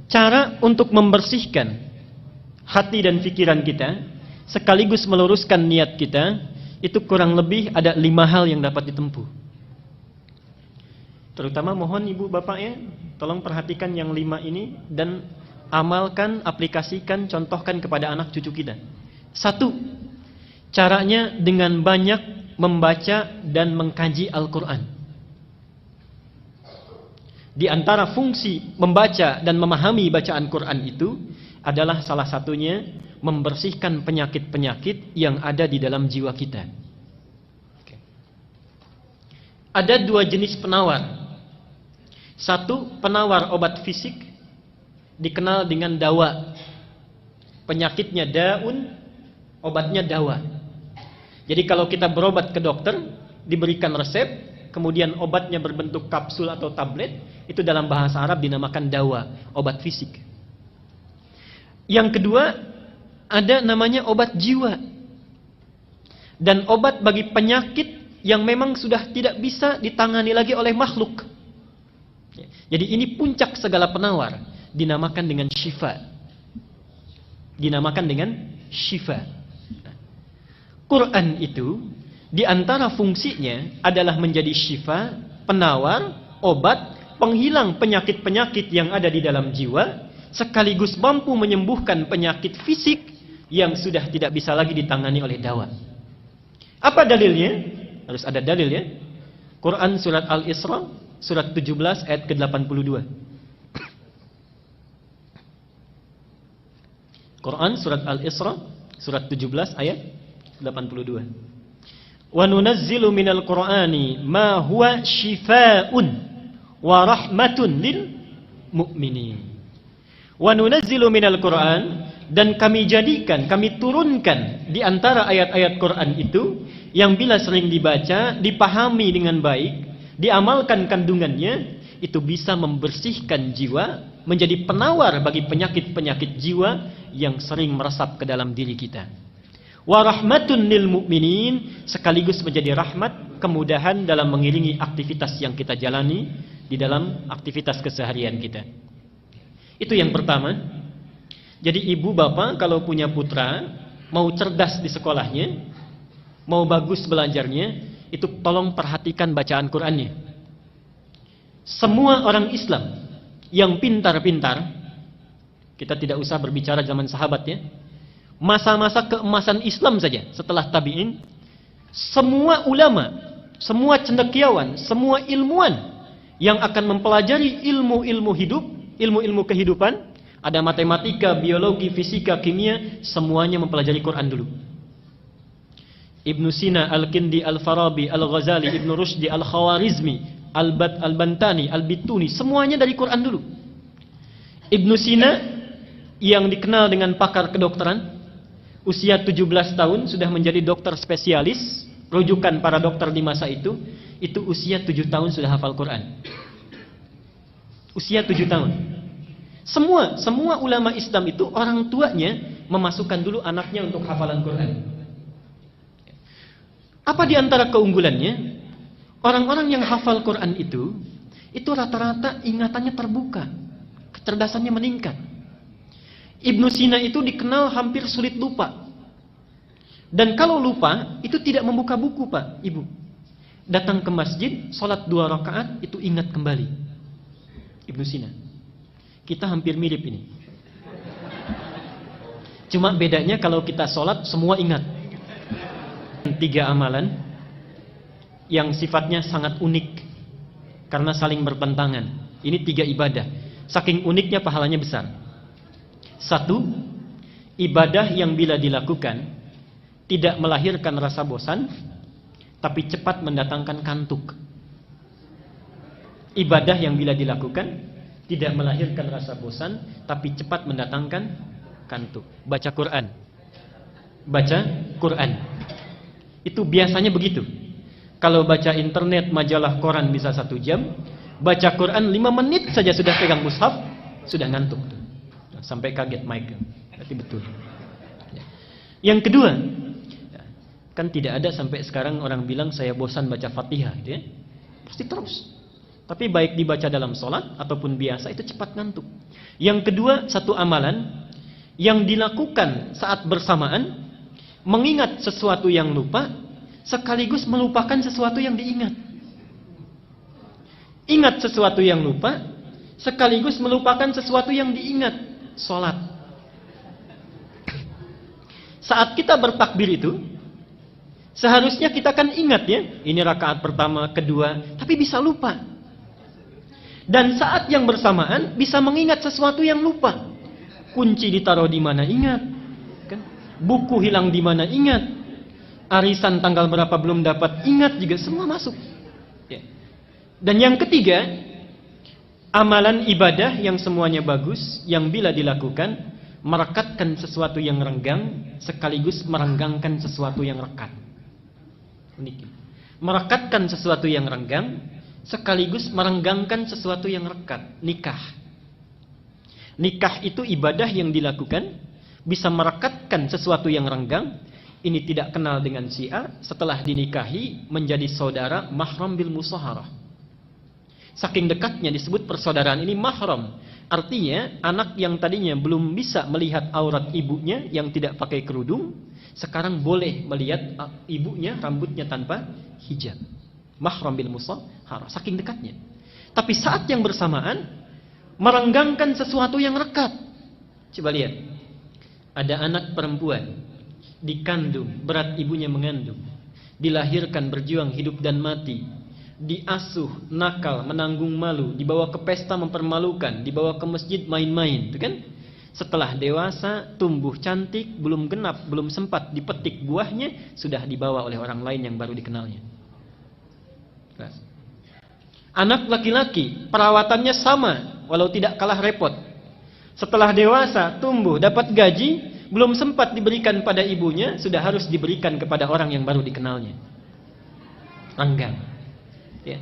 cara untuk membersihkan hati dan pikiran kita, sekaligus meluruskan niat kita, itu kurang lebih ada 5 hal yang dapat ditempuh. Terutama mohon ibu bapak ya, tolong perhatikan yang 5 ini dan amalkan, aplikasikan, contohkan kepada anak cucu kita. 1, caranya dengan banyak membaca dan mengkaji Al-Quran. Di antara fungsi membaca dan memahami bacaan Quran itu adalah salah satunya membersihkan penyakit-penyakit yang ada di dalam jiwa kita. Ada 2 jenis penawar. 1, penawar obat fisik, dikenal dengan dawa. Penyakitnya daun, obatnya dawa. Jadi kalau kita berobat ke dokter, diberikan resep, kemudian obatnya berbentuk kapsul atau tablet, itu dalam bahasa Arab dinamakan dawa, obat fisik. Yang kedua, ada namanya obat jiwa. Dan obat bagi penyakit yang memang sudah tidak bisa ditangani lagi oleh makhluk. Jadi ini puncak segala penawar, dinamakan dengan syifa. Dinamakan dengan syifa. Quran itu di antara fungsinya adalah menjadi syifa, penawar, obat, penghilang penyakit-penyakit yang ada di dalam jiwa, sekaligus mampu menyembuhkan penyakit fisik yang sudah tidak bisa lagi ditangani oleh dawa. Apa dalilnya? Harus ada dalil ya. Quran surat Al-Isra, surat 17 ayat ke-82. Quran surat Al-Isra, surat 17 ayat 82. Wa nunazzilu minal Qur'ani ma huwa shifaa'un wa rahmatun lil mu'minin. Wa nunazzilu minal Qur'an, dan kami jadikan, kami turunkan di antara ayat-ayat Quran itu yang bila sering dibaca, dipahami dengan baik, diamalkan kandungannya, itu bisa membersihkan jiwa, menjadi penawar bagi penyakit-penyakit jiwa yang sering meresap ke dalam diri kita. Wa rahmatun lil mu'minin, sekaligus menjadi rahmat, kemudahan dalam mengiringi aktivitas yang kita jalani di dalam aktivitas keseharian kita. Itu yang pertama. Jadi ibu bapak kalau punya putra, mau cerdas di sekolahnya, mau bagus belajarnya, itu tolong perhatikan bacaan Qur'annya. Semua orang Islam yang pintar-pintar, kita tidak usah berbicara zaman sahabat ya, masa-masa keemasan Islam saja setelah tabi'in, semua ulama, semua cendekiawan, semua ilmuwan yang akan mempelajari ilmu-ilmu hidup, ilmu-ilmu kehidupan, ada matematika, biologi, fisika, kimia, semuanya mempelajari Quran dulu. Ibnu Sina, Al-Kindi, Al-Farabi, Al-Ghazali, Ibnu Rushdi, Al-Khawarizmi, Al-Bantani, Al-Bituni, semuanya dari Quran dulu. Ibnu Sina yang dikenal dengan pakar kedokteran, usia 17 tahun sudah menjadi dokter spesialis, rujukan para dokter di masa itu usia 7 tahun sudah hafal Quran. Usia 7 tahun. Semua ulama Islam itu orang tuanya memasukkan dulu anaknya untuk hafalan Quran. Apa di antara keunggulannya? Orang-orang yang hafal Quran itu rata-rata ingatannya terbuka, kecerdasannya meningkat. Ibnu Sina itu dikenal hampir sulit lupa. Dan kalau lupa, itu tidak membuka buku, Pak, Ibu. Datang ke masjid, sholat 2 rakaat, itu ingat kembali. Ibnu Sina. Kita hampir mirip ini. Cuma bedanya kalau kita sholat, semua ingat. 3 amalan yang sifatnya sangat unik karena saling bertentangan. Ini 3 ibadah. Saking uniknya pahalanya besar. 1, ibadah yang bila dilakukan tidak melahirkan rasa bosan, tapi cepat mendatangkan kantuk. Ibadah yang bila dilakukan tidak melahirkan rasa bosan, tapi cepat mendatangkan kantuk. Baca Quran. Baca Quran. Itu biasanya begitu. Kalau baca internet, majalah, koran bisa 1 jam. Baca Quran 5 menit saja sudah pegang mushaf, sudah ngantuk. Sampai kaget Mike. Berarti betul. Yang kedua, kan tidak ada sampai sekarang orang bilang saya bosan baca Fatihah, gitu ya. Pasti terus. Tapi baik dibaca dalam sholat ataupun biasa itu cepat ngantuk. Yang kedua, satu amalan yang dilakukan saat bersamaan, mengingat sesuatu yang lupa, sekaligus melupakan sesuatu yang diingat. Ingat sesuatu yang lupa, sekaligus melupakan sesuatu yang diingat. Sholat. Saat kita bertakbir itu, seharusnya kita kan ingat ya, ini rakaat pertama, kedua, tapi bisa lupa. Dan saat yang bersamaan bisa mengingat sesuatu yang lupa. Kunci ditaruh di mana ingat, kan? Buku hilang di mana ingat, arisan tanggal berapa belum dapat ingat, juga semua masuk. Ya. Dan yang ketiga, amalan ibadah yang semuanya bagus, yang bila dilakukan merekatkan sesuatu yang renggang sekaligus merenggangkan sesuatu yang rekat. Unik. Merekatkan sesuatu yang renggang sekaligus merenggangkan sesuatu yang rekat. Nikah. Nikah itu ibadah yang dilakukan bisa merekatkan sesuatu yang renggang. Ini tidak kenal dengan si A, setelah dinikahi menjadi saudara mahram bil musaharah. Saking dekatnya disebut persaudaraan ini mahram. Artinya anak yang tadinya belum bisa melihat aurat ibunya yang tidak pakai kerudung, sekarang boleh melihat ibunya rambutnya tanpa hijab. Mahram bil musaharah, saking dekatnya. Tapi saat yang bersamaan merenggangkan sesuatu yang rekat. Coba lihat. Ada anak perempuan dikandung, berat ibunya mengandung, dilahirkan berjuang hidup dan mati, diasuh, nakal, menanggung malu, dibawa ke pesta mempermalukan, dibawa ke masjid main-main, itu kan? Setelah dewasa, tumbuh cantik, belum genap, belum sempat dipetik buahnya, sudah dibawa oleh orang lain yang baru dikenalnya. Anak laki-laki perawatannya sama, walau tidak kalah repot. Setelah dewasa, tumbuh, dapat gaji, belum sempat diberikan pada ibunya, sudah harus diberikan kepada orang yang baru dikenalnya. Renggang. Ya.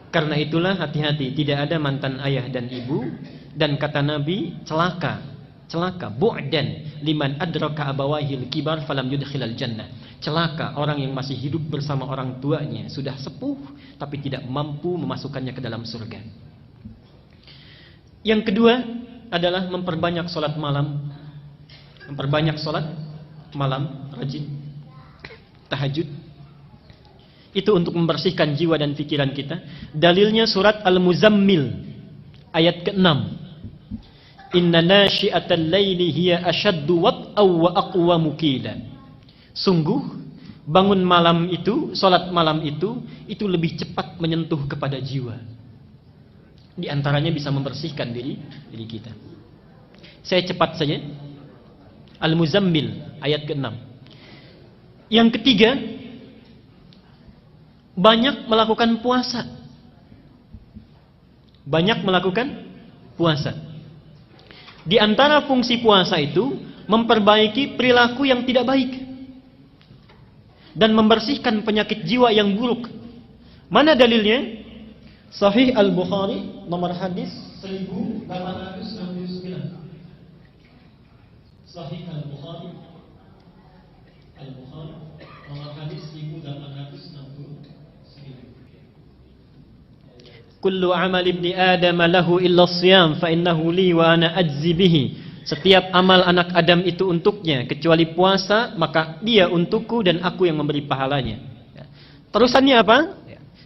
Karena itulah hati-hati, tidak ada mantan ayah dan ibu, dan kata Nabi, celaka, bu'dan liman adraka abawahil kibar falam yudkhilal jannah. Celaka orang yang masih hidup bersama orang tuanya, sudah sepuh tapi tidak mampu memasukkannya ke dalam surga. Yang kedua adalah memperbanyak salat malam. Memperbanyak salat malam, rajin tahajud. Itu untuk membersihkan jiwa dan pikiran kita. Dalilnya surat Al-Muzammil ayat ke-6. Inna nasyi'atal laili hiya ashaddu wat'aw wa aqwamu qila. Sungguh bangun malam itu, salat malam itu lebih cepat menyentuh kepada jiwa. Di antaranya bisa membersihkan diri kita. Saya cepat saja. Al-Muzammil ayat ke-6. Yang ketiga, banyak melakukan puasa. Banyak melakukan puasa. Di antara fungsi puasa itu memperbaiki perilaku yang tidak baik dan membersihkan penyakit jiwa yang buruk. Mana dalilnya? Sahih Al-Bukhari nomor hadis 1869. Sahih Al-Bukhari nomor hadis 1869. Kullu amal ibni Adam lahu illa siyam fa innahu li wa ana ajzi bihi. Setiap amal anak Adam itu untuknya kecuali puasa, maka dia untukku dan aku yang memberi pahalanya. Terusannya apa?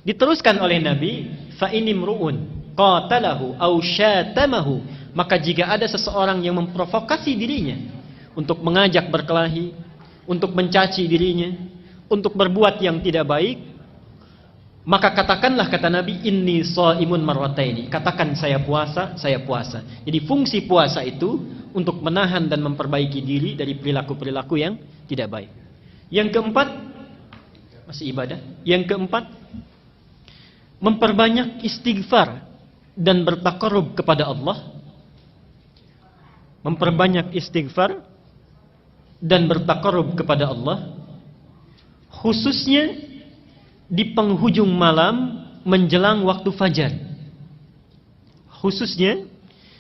Diteruskan oleh Nabi, fa inimruun qatalahu aw syatamahu, maka jika ada seseorang yang memprovokasi dirinya untuk mengajak berkelahi, untuk mencaci dirinya, untuk berbuat yang tidak baik, maka katakanlah, kata Nabi, inni shaimun marrataini. Katakan saya puasa, saya puasa. Jadi fungsi puasa itu untuk menahan dan memperbaiki diri dari perilaku-perilaku yang tidak baik. Yang keempat, masih ibadah. Yang keempat, memperbanyak istighfar dan bertaqarrub kepada Allah. Memperbanyak istighfar dan bertaqarrub kepada Allah, khususnya di penghujung malam menjelang waktu fajar. Khususnya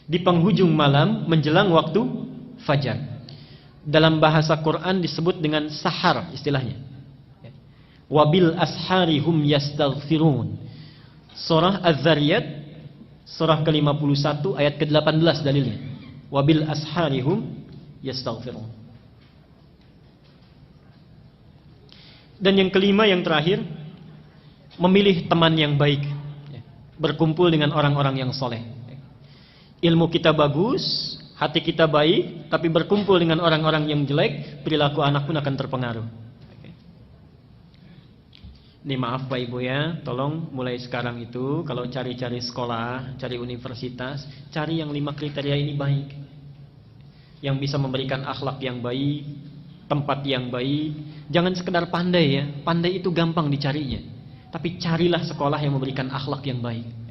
di penghujung malam menjelang waktu fajar. Dalam bahasa Quran disebut dengan sahar istilahnya. Wabil ashari hum yastaghfirun. Surah Az-Zariyat, surah ke-51 ayat ke-18 dalilnya. Wabil asharihum yastaghfirun. Dan yang kelima, yang terakhir, memilih teman yang baik, berkumpul dengan orang-orang yang soleh. Ilmu kita bagus, hati kita baik, tapi berkumpul dengan orang-orang yang jelek, perilaku anak pun akan terpengaruh. Ini maaf Pak Ibu ya, tolong mulai sekarang itu kalau cari-cari sekolah, cari universitas, cari yang 5 kriteria ini baik. Yang bisa memberikan akhlak yang baik, tempat yang baik. Jangan sekedar pandai ya, pandai itu gampang dicarinya. Tapi carilah sekolah yang memberikan akhlak yang baik.